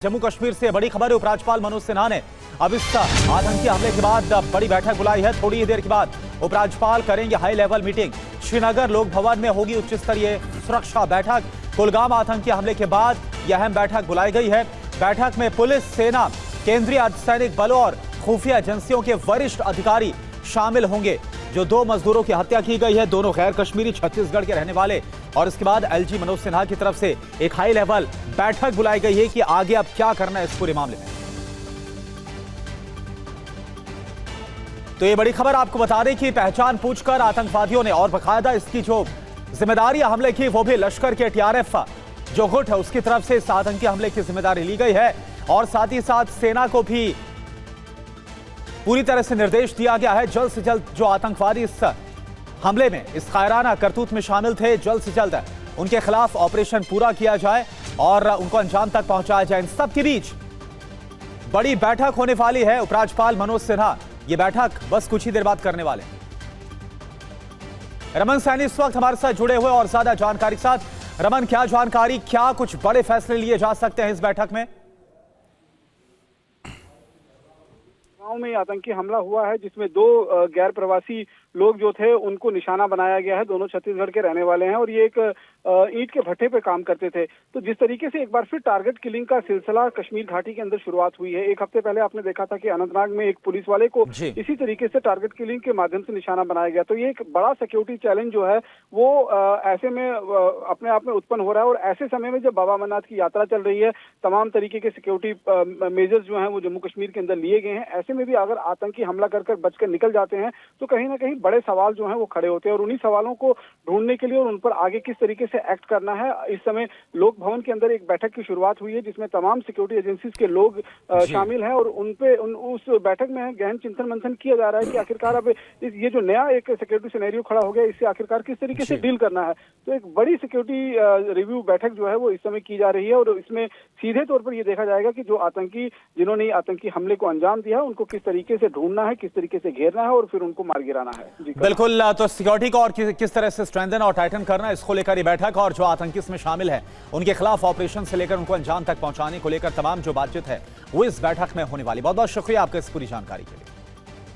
जम्मू कश्मीर से बड़ी खबर है। उपराज्यपाल मनोज सिन्हा ने अब इस आतंकी हमले के बाद बड़ी बैठक बुलाई है। थोड़ी ही देर के बाद उपराज्यपाल करेंगे हाई लेवल मीटिंग। श्रीनगर लोक भवन में होगी उच्च स्तरीय सुरक्षा बैठक। कुलगाम आतंकी हमले के बाद यह अहम बैठक बुलाई गई है। बैठक में पुलिस, सेना, केंद्रीय अर्धसैनिक बलों और खुफिया एजेंसियों के वरिष्ठ अधिकारी शामिल होंगे। जो दो मजदूरों की हत्या की गई है, दोनों गैर कश्मीरी छत्तीसगढ़ के रहने वाले, और इसके बाद एलजी मनोज सिन्हा की तरफ से एक हाई लेवल बैठक बुलाई गई है कि आगे अब क्या करना है इस पूरे मामले में। तो ये बड़ी खबर आपको बता दें कि पहचान पूछकर आतंकवादियों ने और बाकायदा इसकी जो जिम्मेदारी हमले की वो भी लश्कर के टीआरएफ जो गुट है उसकी तरफ से इस आतंकी हमले की जिम्मेदारी ली गई है। और साथ ही साथ सेना को भी पूरी तरह से निर्देश दिया गया है जल्द से जल्द जो आतंकवादी इस हमले में, इस कायराना करतूत में शामिल थे, जल्द से जल्द उनके खिलाफ ऑपरेशन पूरा किया जाए और उनको अंजाम तक पहुंचाया जाए। इन सब के बीच बड़ी बैठक होने वाली है। उपराज्यपाल मनोज सिन्हा ये बैठक बस कुछ ही देर बाद करने वाले। रमन सैनी इस वक्त हमारे साथ जुड़े हुए और ज्यादा जानकारी के साथ। रमन, क्या जानकारी, क्या कुछ बड़े फैसले लिए जा सकते हैं इस बैठक में? गांव में आतंकी हमला हुआ है जिसमें दो गैर प्रवासी लोग जो थे उनको निशाना बनाया गया है। दोनों छत्तीसगढ़ के रहने वाले हैं और ये एक ईंट के भट्टे पे काम करते थे। तो जिस तरीके से एक बार फिर टारगेट किलिंग का सिलसिला कश्मीर घाटी के अंदर शुरुआत हुई है। एक हफ्ते पहले आपने देखा था कि अनंतनाग में एक पुलिस वाले को इसी तरीके से टारगेट किलिंग के माध्यम से निशाना बनाया गया। तो ये एक बड़ा सिक्योरिटी चैलेंज जो है वो ऐसे में अपने आप में उत्पन्न हो रहा है। और ऐसे समय में जब बाबा अमरनाथ की यात्रा चल रही है, तमाम तरीके के सिक्योरिटी मेजर्स जो है वो जम्मू कश्मीर के अंदर लिए गए हैं। ऐसे में भी अगर आतंकी हमला कर बचकर निकल जाते हैं तो कहीं ना कहीं बड़े सवाल जो हैं वो खड़े होते हैं। और उन्हीं सवालों को ढूंढने के लिए और उन पर आगे किस तरीके से एक्ट करना है, इस समय लोक भवन के अंदर एक बैठक की शुरुआत हुई है जिसमें तमाम सिक्योरिटी एजेंसीज के लोग शामिल हैं। और उस बैठक में गहन चिंतन मंथन किया जा रहा है कि आखिरकार अब ये जो नया एक सिक्योरिटी सिनेरियो खड़ा हो गया, इससे आखिरकार किस तरीके से डील करना है। तो एक बड़ी सिक्योरिटी रिव्यू बैठक जो है वो इस समय की जा रही है। और इसमें सीधे तौर पर यह देखा जाएगा कि जो आतंकी जिन्होंने आतंकी हमले को अंजाम दिया उनको किस तरीके से ढूंढना है, किस तरीके से घेरना है और फिर उनको मार गिराना है। बिल्कुल, तो सिक्योरिटी को और किस तरह से स्ट्रेंथन और टाइटन करना है, इसको लेकर ये बैठक और जो आतंकी इसमें शामिल है उनके खिलाफ ऑपरेशन से लेकर उनको अंजाम तक पहुंचाने को लेकर तमाम जो बातचीत है वो इस बैठक में होने वाली। बहुत बहुत शुक्रिया आपका इस पूरी जानकारी के लिए।